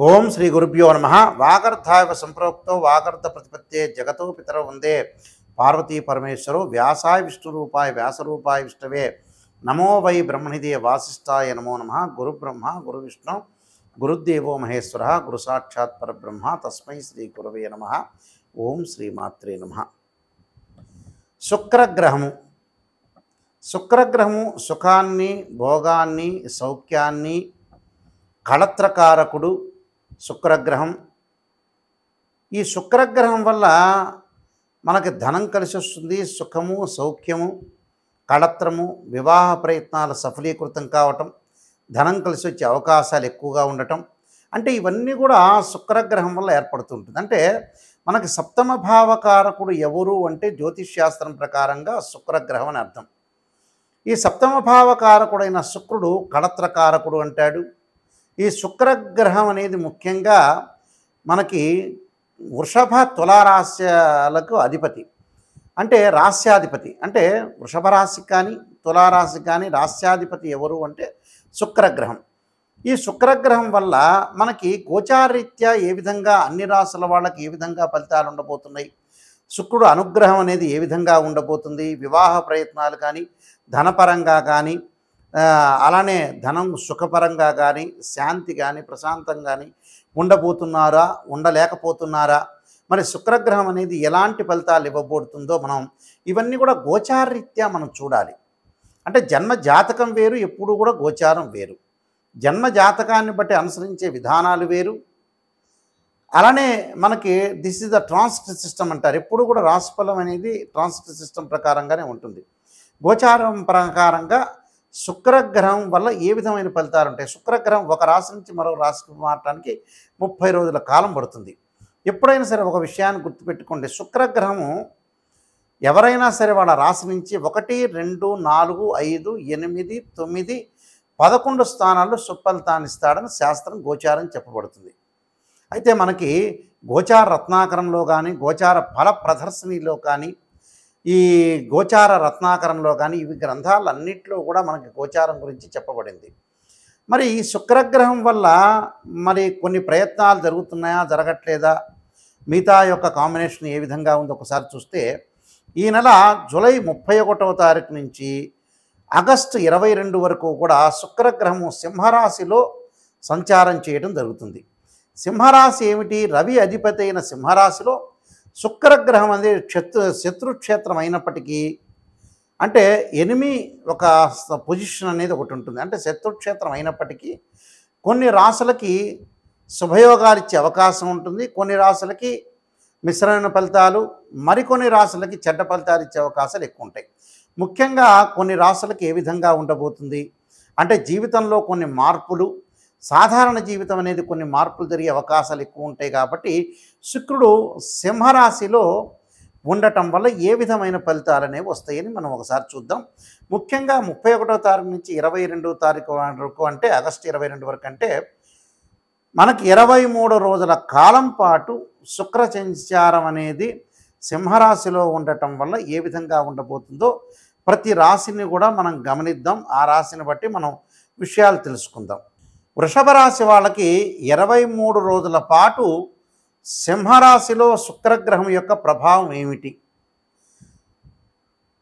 ఓం శ్రీ గురుభ్యో నమ. వాగర్ధాయ సంప్రోక్తో వాగర్ధ ప్రతిపత్తే జగతో పితరౌ వందే పార్వతీ పరమేశ్వరో వ్యాసాయ విష్ణురూపాయ వ్యాసరూపాయ విష్ణవే నమో వై బ్రహ్మనిధే వాసిష్ఠాయ నమో నమ. గురు బ్రహ్మ గురు విష్ణు గురుదేవో మహేశ్వర గురు సాక్షాత్ పరబ్రహ్మ తస్మై శ్రీ గురవే నమ. ఓం శ్రీమాత్రే నమ. శుక్రగ్రహము శుక్రగ్రహము సుఖాన్ని భోగాన్ని సౌఖ్యాన్ని కళత్రకారకుడు శుక్రగ్రహం. ఈ శుక్రగ్రహం వల్ల మనకి ధనం కలిసి వస్తుంది, సుఖము సౌఖ్యము కళత్రము వివాహ ప్రయత్నాలు సఫలీకృతం కావటం, ధనం కలిసి వచ్చే అవకాశాలు ఎక్కువగా ఉండటం, అంటే ఇవన్నీ కూడా శుక్రగ్రహం వల్ల ఏర్పడుతుంటుంది. అంటే మనకి సప్తమ భావకారకుడు ఎవరు అంటే జ్యోతిష్శాస్త్రం ప్రకారంగా శుక్రగ్రహం అని అర్థం. ఈ సప్తమ భావకారకుడైన శుక్రుడు కళత్రకారకుడు అంటాడు. ఈ శుక్రగ్రహం అనేది ముఖ్యంగా మనకి వృషభ తులారాశ్యాలకు అధిపతి, అంటే రాస్యాధిపతి. అంటే వృషభ రాశికి కానీ తులారాశికి కానీ రాస్యాధిపతి ఎవరు అంటే శుక్రగ్రహం. ఈ శుక్రగ్రహం వల్ల మనకి గోచారరీత్యా ఏ విధంగా అన్ని రాశుల వాళ్ళకి ఏ విధంగా ఫలితాలు ఉండబోతున్నాయి, శుక్రుడు అనుగ్రహం అనేది ఏ విధంగా ఉండబోతుంది, వివాహ ప్రయత్నాలు కానీ ధనపరంగా కానీ అలానే ధనం సుఖపరంగా కానీ శాంతి కానీ ప్రశాంతం కానీ ఉండబోతున్నారా ఉండలేకపోతున్నారా, మరి శుక్రగ్రహం అనేది ఎలాంటి ఫలితాలు ఇవ్వబోతుందో మనం ఇవన్నీ కూడా గోచారరీత్యా మనం చూడాలి. అంటే జన్మ జాతకం వేరు, ఎప్పుడు కూడా గోచారం వేరు. జన్మ జాతకాన్ని బట్టి అనుసరించే విధానాలు వేరు. అలానే మనకి this is the transit system అంటారు. ఎప్పుడు కూడా రాశిఫలం అనేది ట్రాన్సిట్ సిస్టమ్ ప్రకారంగానే ఉంటుంది. గోచారం ప్రకారంగా శుక్రగ్రహం వల్ల ఏ విధమైన ఫలితాలు ఉంటాయి. శుక్రగ్రహం ఒక రాశి నుంచి మరో రాశికి మారటానికి 30 రోజుల కాలం పడుతుంది. ఎప్పుడైనా సరే ఒక విషయాన్ని గుర్తుపెట్టుకోండి, శుక్రగ్రహము ఎవరైనా సరే వాళ్ళ రాశి నుంచి 1, 2, 4, 5, 8, 9, 11 స్థానాల్లో సుఫలితాన్ని ఇస్తాడని శాస్త్రం గోచారం చెప్పబడుతుంది. అయితే మనకి గోచార రత్నాకరంలో కానీ గోచార ఫల ప్రదర్శనలో కానీ ఈ గోచార రత్నాకరంలో కానీ ఇవి గ్రంథాలన్నింటిలో కూడా మనకి గోచారం గురించి చెప్పబడింది. మరి ఈ శుక్రగ్రహం వల్ల మరి కొన్ని ప్రయత్నాలు జరుగుతున్నాయా జరగట్లేదా, మిగతా యొక్క కాంబినేషన్ ఏ విధంగా ఉందో ఒకసారి చూస్తే ఈ నెల జూలై 31వ తారీఖు నుంచి ఆగస్టు 22 వరకు కూడా శుక్రగ్రహము సింహరాశిలో సంచారం చేయడం జరుగుతుంది. సింహరాశి ఏమిటి? రవి అధిపతి అయిన సింహరాశిలో శుక్రగ్రహం అనేది శత్రుక్షేత్రం అయినప్పటికీ, అంటే ఎనిమి ఒక పొజిషన్ అనేది ఒకటి ఉంటుంది. అంటే శత్రుక్షేత్రం అయినప్పటికీ కొన్ని రాశులకి శుభయోగాలు ఇచ్చే అవకాశం ఉంటుంది, కొన్ని రాశులకి మిశ్రమైన ఫలితాలు, మరికొన్ని రాశులకి చెడ్డ ఫలితాలు ఇచ్చే అవకాశాలు ఎక్కువ ఉంటాయి. ముఖ్యంగా కొన్ని రాశులకి ఏ విధంగా ఉండబోతుంది అంటే జీవితంలో కొన్ని మార్పులు, సాధారణ జీవితం అనేది కొన్ని మార్పులు జరిగే అవకాశాలు ఎక్కువ ఉంటాయి. కాబట్టి శుక్రుడు సింహరాశిలో ఉండటం వల్ల ఏ విధమైన ఫలితాలు అనేవి వస్తాయని మనం ఒకసారి చూద్దాం. ముఖ్యంగా 31వ తారీఖు నుంచి 22వ తారీఖు వరకు, అంటే ఆగస్టు 22 వరకు, అంటే మనకి 23 రోజుల కాలం పాటు శుక్ర సంచారం అనేది సింహరాశిలో ఉండటం వల్ల ఏ విధంగా ఉండబోతుందో ప్రతి రాశిని కూడా మనం గమనిద్దాం. ఆ రాశిని బట్టి మనం విషయాలు తెలుసుకుందాం. వృషభ రాశి వాళ్ళకి 23 రోజుల పాటు సింహరాశిలో శుక్రగ్రహం యొక్క ప్రభావం ఏమిటి?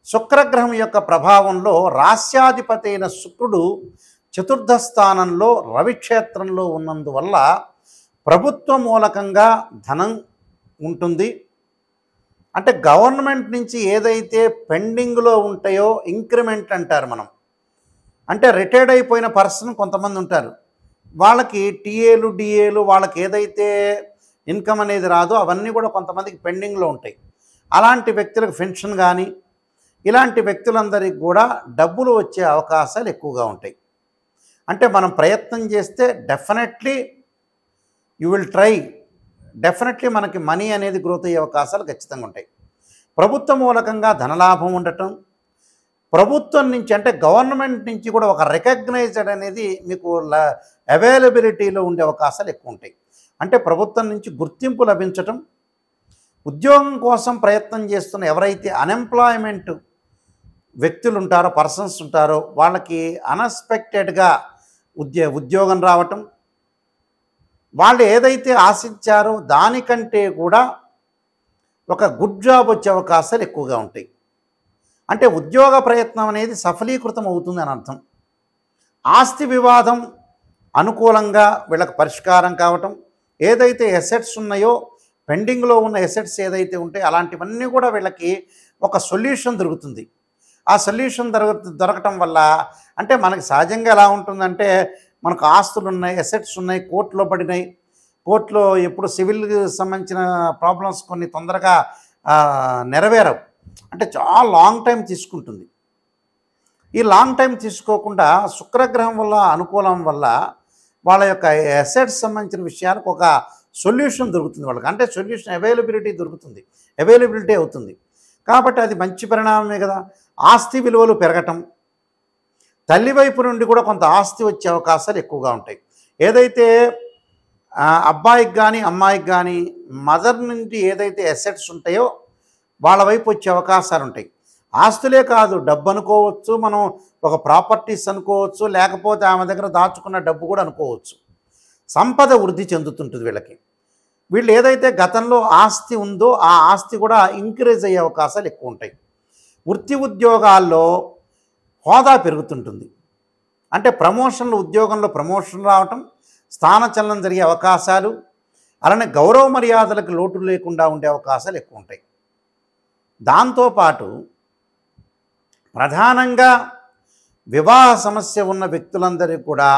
శుక్రగ్రహం యొక్క ప్రభావంలో రాస్యాధిపతి అయిన శుక్రుడు చతుర్థ స్థానంలో రవిక్షేత్రంలో ఉన్నందువల్ల ప్రభుత్వ మూలకంగా ధనం ఉంటుంది. అంటే గవర్నమెంట్ నుంచి ఏదైతే పెండింగ్లో ఉంటాయో ఇంక్రిమెంట్ అంటారు మనం. అంటే రిటైర్డ్ అయిపోయిన పర్సన్ కొంతమంది ఉంటారు, వాళ్ళకి టీఏలు డిఏలు వాళ్ళకి ఏదైతే ఇన్కమ్ అనేది రాదో అవన్నీ కూడా కొంతమందికి పెండింగ్లో ఉంటాయి. అలాంటి వ్యక్తులకు పెన్షన్ కానీ ఇలాంటి వ్యక్తులందరికీ కూడా డబ్బులు వచ్చే అవకాశాలు ఎక్కువగా ఉంటాయి. అంటే మనం ప్రయత్నం చేస్తే definitely you will try, definitely మనకి మనీ అనేది గ్రోత్ అయ్యే అవకాశాలు ఖచ్చితంగా ఉంటాయి. ప్రభుత్వ మూలకంగా ధనలాభం ఉండటం, ప్రభుత్వం నుంచి అంటే గవర్నమెంట్ నుంచి కూడా ఒక రికగ్నైజ్డ్ అనేది మీకు అవైలబిలిటీలో ఉండే అవకాశాలు ఎక్కువ ఉంటాయి. అంటే ప్రభుత్వం నుంచి గుర్తింపు లభించటం, ఉద్యోగం కోసం ప్రయత్నం చేస్తున్న ఎవరైతే అన్ఎంప్లాయ్మెంట్ వ్యక్తులు ఉంటారో పర్సన్స్ ఉంటారో వాళ్ళకి అన్ఎక్స్పెక్టెడ్గా ఉద్యోగం రావటం, వాళ్ళు ఏదైతే ఆశించారో దానికంటే కూడా ఒక గుడ్ జాబ్ వచ్చే అవకాశాలు ఎక్కువగా ఉంటాయి. అంటే ఉద్యోగ ప్రయత్నం అనేది సఫలీకృతం అవుతుంది అని అర్థం. ఆస్తి వివాదం అనుకూలంగా వీళ్ళకి పరిష్కారం కావటం, ఏదైతే ఎసెట్స్ ఉన్నాయో పెండింగ్లో ఉన్న ఎసెట్స్ ఏదైతే ఉంటాయో అలాంటివన్నీ కూడా వీళ్ళకి ఒక సొల్యూషన్ దొరుకుతుంది. ఆ సొల్యూషన్ దొరకటం వల్ల అంటే మనకి సహజంగా ఎలా ఉంటుందంటే మనకు ఆస్తులు ఉన్నాయి, ఎసెట్స్ ఉన్నాయి, కోర్టులో పడినాయి. కోర్టులో ఎప్పుడు సివిల్కి సంబంధించిన ప్రాబ్లమ్స్ కొన్ని తొందరగా నెరవేరవు. అంటే చాలా లాంగ్ టైం తీసుకుంటుంది. ఈ లాంగ్ టైం తీసుకోకుండా శుక్రగ్రహం వల్ల అనుకూలం వల్ల వాళ్ళ యొక్క ఎసెట్స్ సంబంధించిన విషయాలకు ఒక సొల్యూషన్ దొరుకుతుంది వాళ్ళకి. అంటే సొల్యూషన్ అవైలబిలిటీ అవుతుంది. కాబట్టి అది మంచి పరిణామమే కదా. ఆస్తి విలువలు పెరగటం, తల్లి వైపు నుండి కూడా కొంత ఆస్తి వచ్చే అవకాశాలు ఎక్కువగా ఉంటాయి. ఏదైతే అబ్బాయికి కానీ అమ్మాయికి కానీ మదర్ నుండి ఏదైతే ఎసెట్స్ ఉంటాయో వాళ్ళ వైపు వచ్చే అవకాశాలు ఉంటాయి. ఆస్తులే కాదు, డబ్బు అనుకోవచ్చు, మనం ఒక ప్రాపర్టీస్ అనుకోవచ్చు, లేకపోతే ఆమె దగ్గర దాచుకున్న డబ్బు కూడా అనుకోవచ్చు. సంపద వృద్ధి చెందుతుంటుంది వీళ్ళకి. వీళ్ళు ఏదైతే గతంలో ఆస్తి ఉందో ఆ ఆస్తి కూడా ఇంక్రీజ్ అయ్యే అవకాశాలు ఎక్కువ ఉంటాయి. వృత్తి ఉద్యోగాల్లో హోదా పెరుగుతుంటుంది. అంటే ఉద్యోగంలో ప్రమోషన్ రావటం, స్థానచలనం జరిగే అవకాశాలు, అలానే గౌరవ మర్యాదలకు లోటు లేకుండా ఉండే అవకాశాలు ఎక్కువ ఉంటాయి. దాంతోపాటు ప్రధానంగా వివాహ సమస్య ఉన్న వ్యక్తులందరికీ కూడా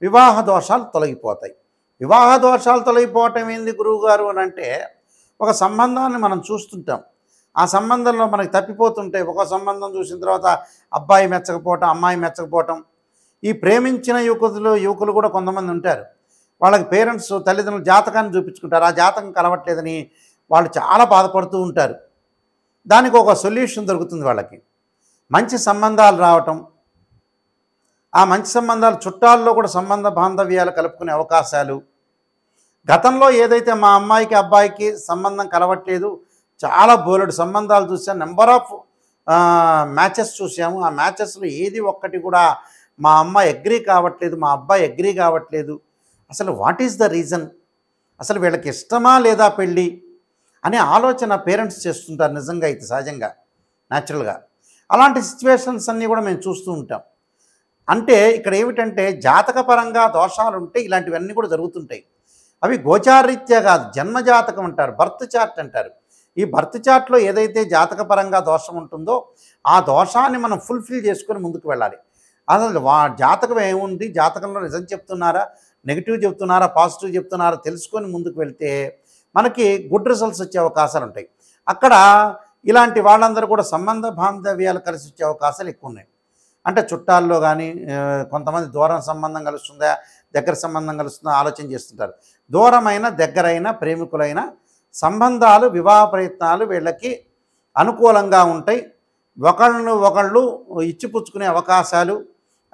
వివాహ దోషాలు తొలగిపోతాయి. వివాహ దోషాలు తొలగిపోవటం ఏంది గురువుగారు అని అంటే, ఒక సంబంధాన్ని మనం చూస్తుంటాం, ఆ సంబంధంలో మనకి తప్పిపోతుంటాయి. ఒక సంబంధం చూసిన తర్వాత అబ్బాయి మెచ్చకపోవటం, అమ్మాయి మెచ్చకపోవటం. ఈ ప్రేమించిన యువకులు కూడా కొంతమంది ఉంటారు. వాళ్ళకి పేరెంట్స్ తల్లిదండ్రులు జాతకాన్ని చూపించుకుంటారు, ఆ జాతకం కలవట్లేదని వాళ్ళు చాలా బాధపడుతూ ఉంటారు. దానికి ఒక సొల్యూషన్ దొరుకుతుంది వాళ్ళకి. మంచి సంబంధాలు రావటం, ఆ మంచి సంబంధాలు చుట్టాల్లో కూడా సంబంధ బాంధవ్యాలు కలుపుకునే అవకాశాలు. గతంలో ఏదైతే మా అమ్మాయికి అబ్బాయికి సంబంధం కలవట్లేదు, చాలా బోలెడు సంబంధాలు చూసాం, నెంబర్ ఆఫ్ మ్యాచెస్ చూసాము, ఆ మ్యాచెస్లో ఏది ఒక్కటి కూడా మా అమ్మాయి అగ్రీ కావట్లేదు, మా అబ్బాయి అగ్రీ కావట్లేదు, అసలు వాట్ ఈజ్ ద రీజన్, అసలు వీళ్ళకి ఇష్టమా లేదా పెళ్ళి అనే ఆలోచన పేరెంట్స్ చేస్తుంటారు. నిజంగా అయితే సహజంగా న్యాచురల్గా అలాంటి సిచ్యువేషన్స్ అన్నీ కూడా మేము చూస్తూ ఉంటాం. అంటే ఇక్కడ ఏమిటంటే జాతకపరంగా దోషాలు ఉంటే ఇలాంటివన్నీ కూడా జరుగుతుంటాయి. అవి గోచారరీత్యా కాదు, జన్మజాతకం అంటారు, బర్త్ చార్ట్ అంటారు. ఈ బర్త్ చార్ట్లో ఏదైతే జాతకపరంగా దోషం ఉంటుందో ఆ దోషాన్ని మనం ఫుల్ఫిల్ చేసుకొని ముందుకు వెళ్ళాలి. అసలు జాతకం ఏముంది, జాతకంలో నిజం చెప్తున్నారా, నెగిటివ్ చెప్తున్నారా, పాజిటివ్ చెప్తున్నారా తెలుసుకొని ముందుకు వెళ్తే మనకి గుడ్ రిజల్ట్స్ వచ్చే అవకాశాలు ఉంటాయి. అక్కడ ఇలాంటి వాళ్ళందరూ కూడా సంబంధ బాంధవ్యాలు కలిసి వచ్చే అవకాశాలు ఎక్కువ ఉన్నాయి. అంటే చుట్టాల్లో కానీ కొంతమంది దూరం సంబంధం కలుస్తుందా, దగ్గర సంబంధం కలుస్తుందా ఆలోచన చేస్తుంటారు. దూరమైన దగ్గరైన ప్రేమికులైన సంబంధాలు, వివాహ ప్రయత్నాలు వీళ్ళకి అనుకూలంగా ఉంటాయి. ఒకళ్ళు ఇచ్చిపుచ్చుకునే అవకాశాలు,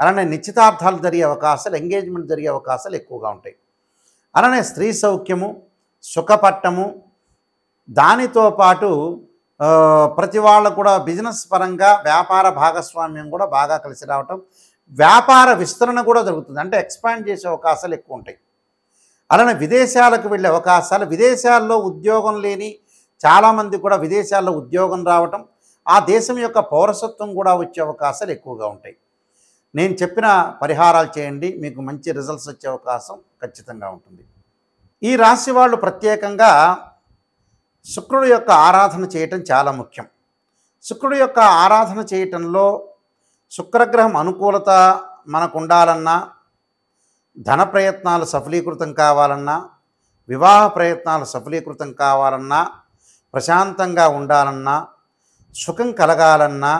అలానే నిశ్చితార్థాలు జరిగే అవకాశాలు, ఎంగేజ్మెంట్ జరిగే అవకాశాలు ఎక్కువగా ఉంటాయి. అలానే స్త్రీ సౌఖ్యము, సుఖపట్టము, దానితో పాటు ప్రతి వాళ్ళకు కూడా బిజినెస్ పరంగా వ్యాపార భాగస్వామ్యం కూడా బాగా కలిసి రావటం, వ్యాపార విస్తరణ కూడా జరుగుతుంది. అంటే ఎక్స్పాండ్ చేసే అవకాశాలు ఎక్కువ ఉంటాయి. అలానే విదేశాలకు వెళ్ళే అవకాశాలు, విదేశాల్లో ఉద్యోగం లేని చాలామంది కూడా విదేశాల్లో ఉద్యోగం రావటం, ఆ దేశం యొక్క పౌరసత్వం కూడా వచ్చే అవకాశాలు ఎక్కువగా ఉంటాయి. నేను చెప్పిన పరిహారాలు చేయండి, మీకు మంచి రిజల్ట్స్ వచ్చే అవకాశం ఖచ్చితంగా ఉంటుంది. ఈ రాశి వాళ్ళు ప్రత్యేకంగా శుక్రుడు యొక్క ఆరాధన చేయటం చాలా ముఖ్యం. శుక్రుడు యొక్క ఆరాధన చేయటంలో శుక్రగ్రహం అనుకూలత మనకు ఉండాలన్నా, ధన ప్రయత్నాలు సఫలీకృతం కావాలన్నా, వివాహ ప్రయత్నాలు సఫలీకృతం కావాలన్నా, ప్రశాంతంగా ఉండాలన్నా, సుఖం కలగాలన్నా,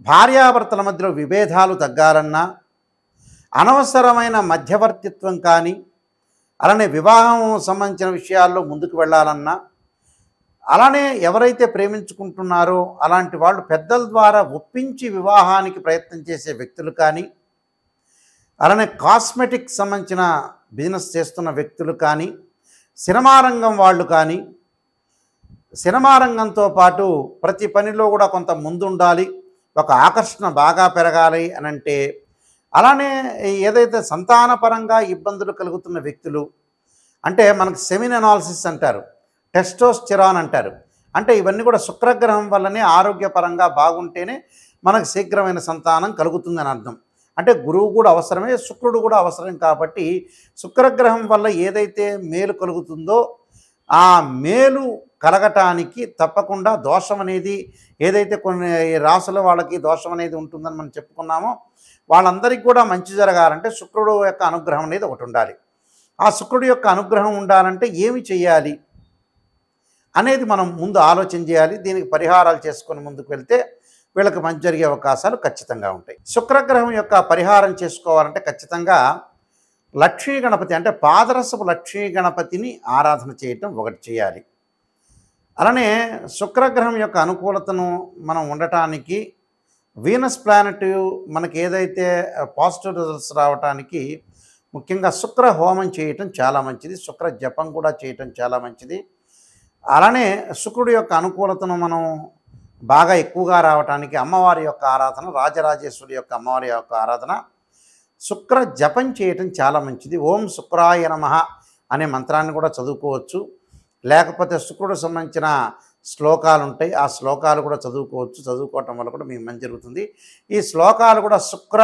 భార్యాభర్తల మధ్యలో విభేదాలు తగ్గాలన్నా, అనవసరమైన మధ్యవర్తిత్వం కానీ, అలానే వివాహం సంబంధించిన విషయాల్లో ముందుకు వెళ్ళాలన్నా, అలానే ఎవరైతే ప్రేమించుకుంటున్నారో అలాంటి వాళ్ళు పెద్దల ద్వారా ఒప్పించి వివాహానికి ప్రయత్నం చేసే వ్యక్తులు కానీ, అలానే కాస్మెటిక్ సంబంధించిన బిజినెస్ చేస్తున్న వ్యక్తులు కానీ, సినిమా రంగం వాళ్ళు కానీ, సినిమా రంగంతో పాటు ప్రతి పనిలో కూడా కొంత ముందుండాలి, ఒక ఆకర్షణ బాగా పెరగాలి అని అంటే, అలానే ఏదైతే సంతానపరంగా ఇబ్బందులు కలుగుతున్న వ్యక్తులు, అంటే మనకి సెమిన్ అనాలిసిస్ అంటారు, టెస్టోస్టెరాన్ అంటారు. అంటే ఇవన్నీ కూడా శుక్రగ్రహం వల్లనే ఆరోగ్యపరంగా బాగుంటేనే మనకు శీఘ్రమైన సంతానం కలుగుతుందని అర్థం. అంటే గురువు కూడా అవసరమే, శుక్రుడు కూడా అవసరం. కాబట్టి శుక్రగ్రహం వల్ల ఏదైతే మేలు కలుగుతుందో ఆ మేలు కలగటానికి తప్పకుండా దోషం అనేది, ఏదైతే కొన్ని రాసుల వాళ్ళకి దోషం అనేది ఉంటుందని మనం చెప్పుకున్నామో వాళ్ళందరికీ కూడా మంచి జరగాలంటే శుక్రుడు యొక్క అనుగ్రహం అనేది ఒకటి ఉండాలి. ఆ శుక్రుడు యొక్క అనుగ్రహం ఉండాలంటే ఏమి చేయాలి అనేది మనం ముందు ఆలోచన చేయాలి. దీనికి పరిహారాలు చేసుకొని ముందుకు వెళ్తే వీళ్ళకి మంచి జరిగే అవకాశాలు ఖచ్చితంగా ఉంటాయి. శుక్రగ్రహం యొక్క పరిహారం చేసుకోవాలంటే ఖచ్చితంగా లక్ష్మీ గణపతి అంటే పాదరసపు లక్ష్మీ గణపతిని ఆరాధన చేయటం ఒకటి చేయాలి. అలానే శుక్రగ్రహం యొక్క అనుకూలతను మనం ఉండటానికి వీనస్ ప్లానెట్ మనకి ఏదైతే పాజిటివ్ రిజల్ట్స్ రావడానికి ముఖ్యంగా శుక్ర హోమం చేయటం చాలా మంచిది, శుక్ర జపం కూడా చేయటం చాలా మంచిది. అలానే శుక్రుడి యొక్క అనుకూలతను మనం బాగా ఎక్కువగా రావటానికి అమ్మవారి యొక్క ఆరాధన, రాజరాజేశ్వరి యొక్క అమ్మవారి యొక్క ఆరాధన, శుక్ర జపం చేయటం చాలా మంచిది. ఓం శుక్రాయ నమః అనే మంత్రాన్ని కూడా చదువుకోవచ్చు. లేకపోతే శుక్రుడు సంబంధించిన శ్లోకాలు ఉంటాయి, ఆ శ్లోకాలు కూడా చదువుకోవచ్చు. చదువుకోవటం వల్ల కూడా మీకు మంచి జరుగుతుంది. ఈ శ్లోకాలు కూడా శుక్ర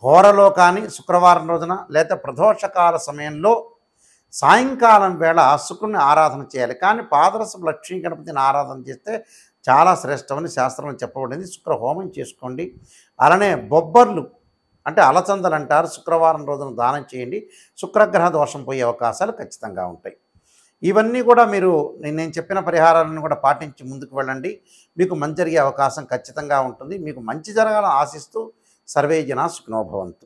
హోరలో కానీ శుక్రవారం రోజున లేదా ప్రదోషకాల సమయంలో సాయంకాలం వేళ శుక్రుని ఆరాధన చేయాలి. కానీ పాదరసపు లక్ష్మీ గణపతిని ఆరాధన చేస్తే చాలా శ్రేష్టమని శాస్త్రంలో చెప్పబడింది. శుక్ర హోమం చేసుకోండి. అలానే బొబ్బర్లు అంటే అలచందలు అంటారు, శుక్రవారం రోజున దానం చేయండి. శుక్రగ్రహ దోషం పోయే అవకాశాలు ఖచ్చితంగా ఉంటాయి. ఇవన్నీ కూడా మీరు నేను చెప్పిన పరిహారాలను కూడా పాటించి ముందుకు వెళ్ళండి. మీకు మంచి జరిగే అవకాశం ఖచ్చితంగా ఉంటుంది. మీకు మంచి జరగాలని ఆశిస్తూ సర్వే జనా సుఖినో భవంతు.